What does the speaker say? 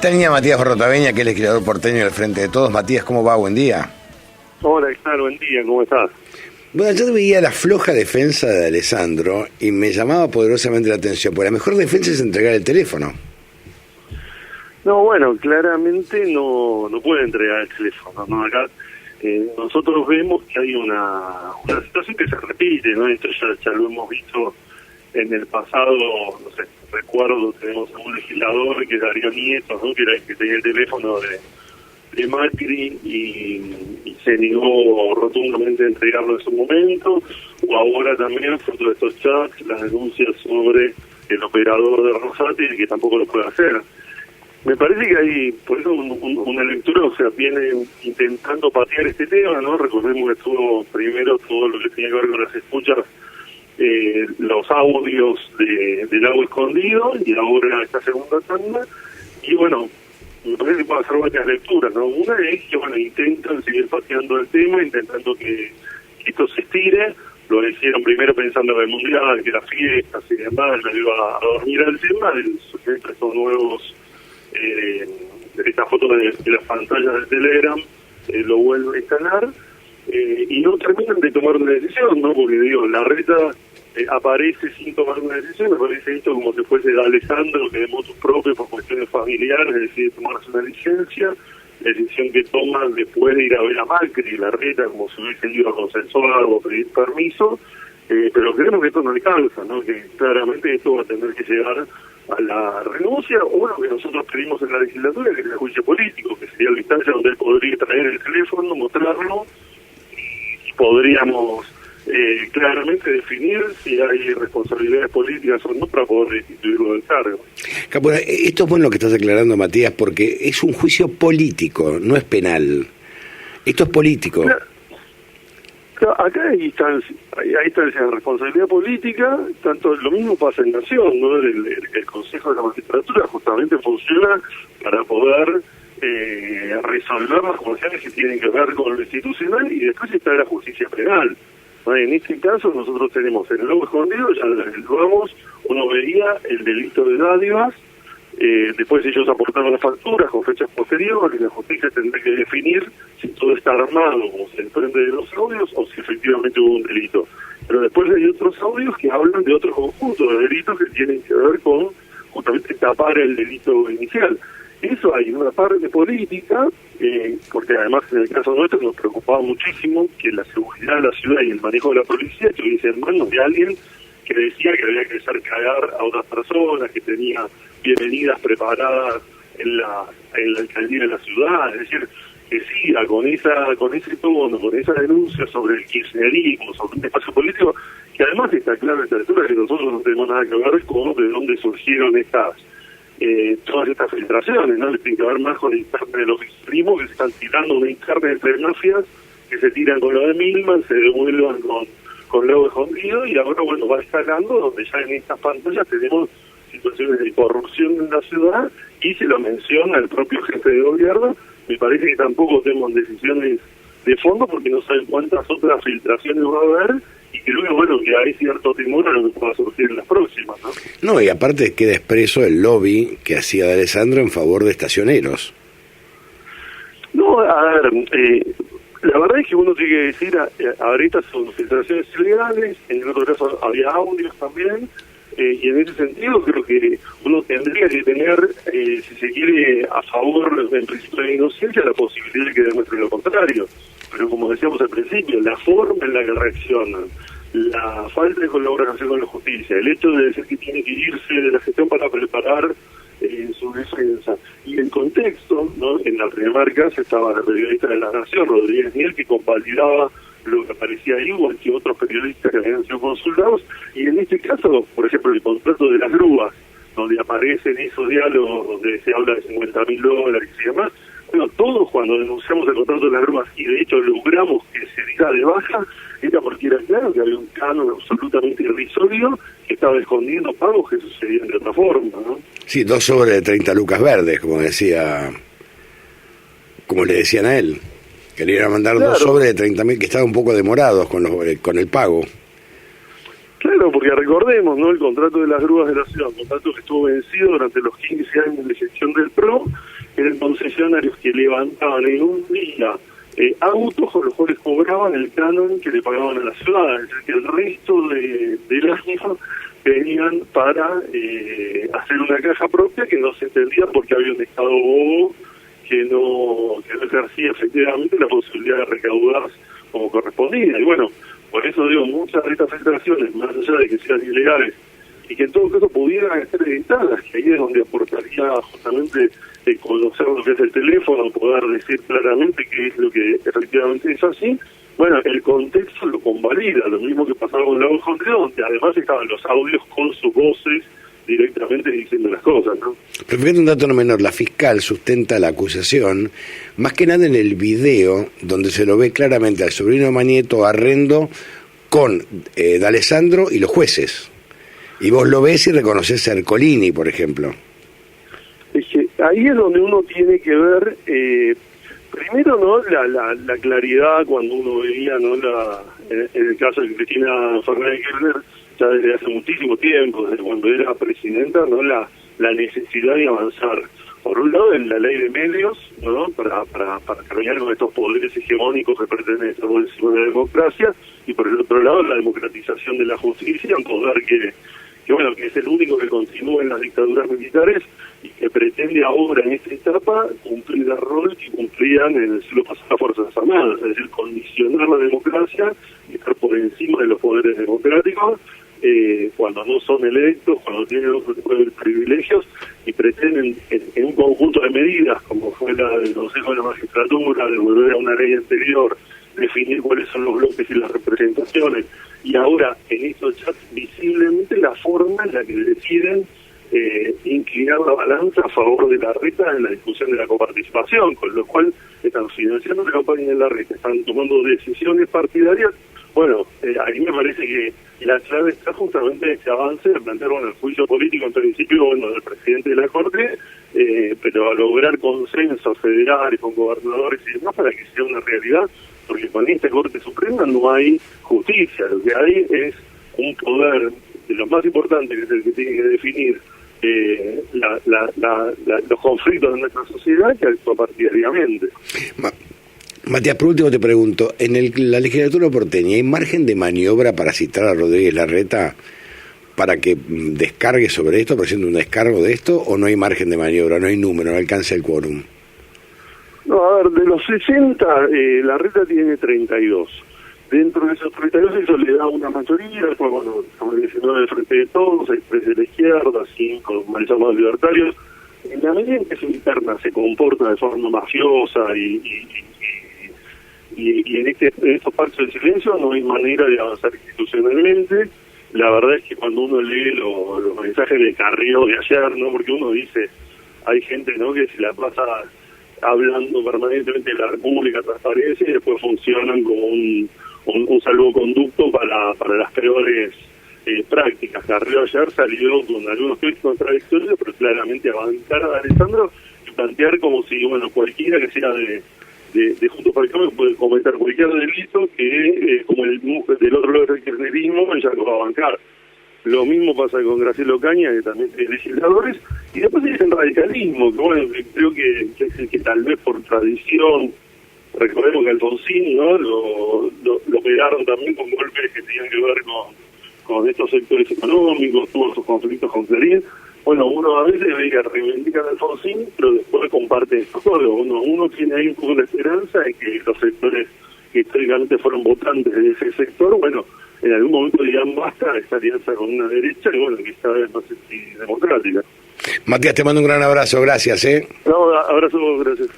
Tenía Matías Rotaveña, que es el legislador porteño del Frente de Todos. Matías, ¿cómo va? Buen día. Hola, claro, buen día, ¿cómo estás? Bueno, yo veía la floja defensa de Alessandro y me llamaba poderosamente la atención, porque la mejor defensa es entregar el teléfono. No, bueno, claramente no puede entregar el teléfono, ¿no? Acá nosotros vemos que hay una situación que se repite, ¿no? Esto ya lo hemos visto en el pasado, no sé, recuerdo, tenemos a un legislador que es Darío Nieto, ¿no? Que tenía el teléfono de Macri y se negó rotundamente a entregarlo en su momento, o ahora también, fruto de estos chats, las denuncias sobre el operador de Rosati, que tampoco lo puede hacer. Me parece que hay, por eso, una lectura, o sea, viene intentando patear este tema, ¿no? Recordemos que estuvo primero todo lo que tenía que ver con las escuchas, los audios del Lago Escondido, y ahora esta segunda tanda, y bueno, me parece que puede hacer varias lecturas, ¿no? Una es que, bueno, intentan seguir pateando el tema, intentando que esto se estire. Lo hicieron primero pensando en el Mundial, que las fiestas y demás, le iba a dormir al tema, sujeto a estos nuevos, esta foto de las pantallas de Telegram, lo vuelven a instalar, y no terminan de tomar una decisión, ¿no? Porque, digo, la reta aparece sin tomar una decisión. Me parece esto como si fuese de Alessandro, que de motu propio, por cuestiones familiares, decide tomarse una licencia, decisión que toman después de ir a ver a Macri, la reta, como si hubiese ido a consensuar o pedir permiso, pero creemos que esto no alcanza, ¿no? Que claramente esto va a tener que llegar a la renuncia, o lo que nosotros pedimos en la legislatura, que es el juicio político, que sería la instancia donde él podría traer el teléfono, mostrarlo, y podríamos claramente definir si hay responsabilidades políticas o no para poder destituirlo del cargo. Bueno, esto es bueno lo que estás aclarando, Matías, porque es un juicio político, no es penal. Esto es político. Acá hay instancias de responsabilidad política, tanto lo mismo pasa en Nación, ¿no? El Consejo de la Magistratura justamente funciona para poder resolver las cuestiones que tienen que ver con lo institucional, y después está la justicia penal. En este caso nosotros tenemos en el Lago Escondido, ya lo vamos, uno veía el delito de dádivas, después ellos aportaron las facturas con fechas posteriores, y la justicia tendrá que definir si todo está armado como se desprende de los audios o si efectivamente hubo un delito. Pero después hay otros audios que hablan de otro conjunto de delitos que tienen que ver con justamente tapar el delito inicial. Eso hay una parte política, porque además en el caso nuestro nos preocupaba muchísimo que la seguridad de la ciudad y el manejo de la policía estuviese en manos de alguien que decía que había que hacer cagar a otras personas, que tenía bienvenidas preparadas en la alcaldía de la ciudad, es decir, que siga con ese tono, con esa denuncia sobre el kirchnerismo, sobre un espacio político, que además está claro en esta altura que nosotros no tenemos nada que ver con de dónde surgieron todas estas filtraciones, ¿no? Tiene que ver más con la interna de los extremos, que se están tirando una interna entre mafias, que se tiran con lo de Milman, se devuelvan con Lago Escondido, y ahora, bueno, va escalando, donde ya en estas pantallas tenemos situaciones de corrupción en la ciudad, y se lo menciona el propio jefe de gobierno. Me parece que tampoco tenemos decisiones de fondo, porque no saben cuántas otras filtraciones va a haber, y que luego, bueno, que hay cierto temor a lo que pueda surgir en las próximas, ¿no? No, y aparte queda expreso el lobby que hacía de Alessandro en favor de estacioneros. No, a ver, la verdad es que uno tiene que decir, ahorita son filtraciones ilegales, en el otro caso había audios también, y en ese sentido creo que uno tendría que tener, si se quiere, a favor del principio de inocencia, la posibilidad de que demuestre lo contrario. Pero como decíamos al principio, la forma en la que reaccionan, la falta de colaboración con la justicia, el hecho de decir que tiene que irse de la gestión para preparar su defensa, y el contexto, ¿no? En la primera casa estaba la periodista de La Nación, Rodríguez Miel, que convalidaba lo que aparecía ahí, igual que otros periodistas que habían sido consultados, y en este caso, por ejemplo, el contrato de las grúas, donde aparecen esos diálogos donde se habla de $50.000 y demás. Bueno, todos cuando denunciamos el contrato de las grúas, y de hecho logramos que se diera de baja, era porque era claro que había un canon absolutamente irrisorio que estaba escondiendo pagos que sucedían de otra forma, ¿no? Sí, 2 sobres de 30 lucas verdes, como le decían a él. Que le iban a mandar claro. 2 sobres de 30.000 que estaban un poco demorados con el pago. Claro, porque recordemos, ¿no? El contrato de las grúas de la ciudad, un contrato que estuvo vencido durante los 15 años de gestión del PRO, concesionarios que levantaban en un día autos con los cuales cobraban el canon que le pagaban a la ciudad, es decir, que el resto del año venían para hacer una caja propia que no se entendía porque había un Estado bobo que no ejercía efectivamente la posibilidad de recaudar como correspondía. Y bueno, por eso digo, muchas de estas filtraciones, más allá de que sean ilegales, y que en todo caso pudieran ser editadas, que ahí es donde aportaría justamente conocer lo que es el teléfono, poder decir claramente qué es lo que efectivamente es así. Bueno, el contexto lo convalida, lo mismo que pasaba con la voz, donde además estaban los audios con sus voces directamente diciendo las cosas, ¿no? Pero fíjate un dato no menor, la fiscal sustenta la acusación, más que nada en el video, donde se lo ve claramente al sobrino Manieto Arrendo con D'Alessandro y los jueces. Y vos lo ves y reconoces a Ercolini, por ejemplo. Es que ahí es donde uno tiene que ver, primero, ¿no? La claridad cuando uno veía, ¿no? En el caso de Cristina Fernández de Kirchner, ya desde hace muchísimo tiempo, desde cuando era presidenta, ¿no? La necesidad de avanzar, por un lado, en la ley de medios, ¿no? Para terminar con estos poderes hegemónicos que pretenden ser por encima de la democracia, y por el otro lado, la democratización de la justicia, un poder que bueno, que es el único que continúa en las dictaduras militares y que pretende ahora, en esta etapa, cumplir el rol que cumplían en el siglo pasado las Fuerzas Armadas, es decir, condicionar la democracia y estar por encima de los poderes democráticos cuando no son electos, cuando tienen otro tipo de privilegios, y pretenden en un conjunto de medidas, como fue la del Consejo de la Magistratura, de volver a una ley anterior, definir cuáles son los bloques y las representaciones, y ahora en estos chats visiblemente la forma en la que deciden inclinar la balanza a favor de Larreta en la discusión de la coparticipación, con lo cual están financiando la campaña de Larreta, están tomando decisiones partidarias. Bueno, a mí me parece que la clave está justamente en este avance de plantear el juicio político en principio, bueno, del presidente de la Corte, pero a lograr consensos federales con gobernadores y demás para que sea una realidad, porque con esta Corte Suprema no hay justicia, lo que hay es un poder de lo más importante, que es el que tiene que definir los conflictos de nuestra sociedad, que actúa partidariamente. Matías, por último te pregunto, en la legislatura porteña, ¿hay margen de maniobra para citar a Rodríguez Larreta para que descargue sobre esto, presente un descargo de esto, o no hay margen de maniobra, no hay número, no alcanza el quórum? No, a ver, de los 60, Larreta tiene 32. Dentro de esos 32 eso le da una mayoría, después, bueno, estamos 19 del Frente de Todos, 6 de la izquierda, 5 mal llamados libertarios. En la medida en que su interna se comporta de forma mafiosa y en estos pactos de silencio no hay manera de avanzar institucionalmente. La verdad es que cuando uno lee los mensajes de Carrió de ayer, ¿no? Porque uno dice, hay gente, ¿no?, que se la pasa hablando permanentemente de la República, transparencia, y después funcionan como un salvoconducto para las peores prácticas. Carrió ayer salió con algunos tweets contradictorios, pero claramente a bancar a Alessandro y plantear como si, bueno, cualquiera que sea de Juntos por el Cambio puede cometer cualquier delito que, como el del otro lado del kirchnerismo, ya lo va a bancar. Lo mismo pasa con Graciela Ocaña, que también es legisladores, y después hay el radicalismo, que bueno, creo que es el que tal vez por tradición, recordemos que Alfonsín, ¿no?, lo pegaron también con golpes que tenían que ver con estos sectores económicos, tuvo sus conflictos con Clarín. Bueno, uno a veces ve que reivindican a Alfonsín, pero después comparte esto todo. Uno tiene ahí un poco de esperanza de que los sectores que históricamente fueron votantes de ese sector, bueno, en algún momento digan basta de esta alianza con una derecha, y bueno, que esta vez no sé si democrática. Matías, te mando un gran abrazo, gracias. No, abrazo, gracias.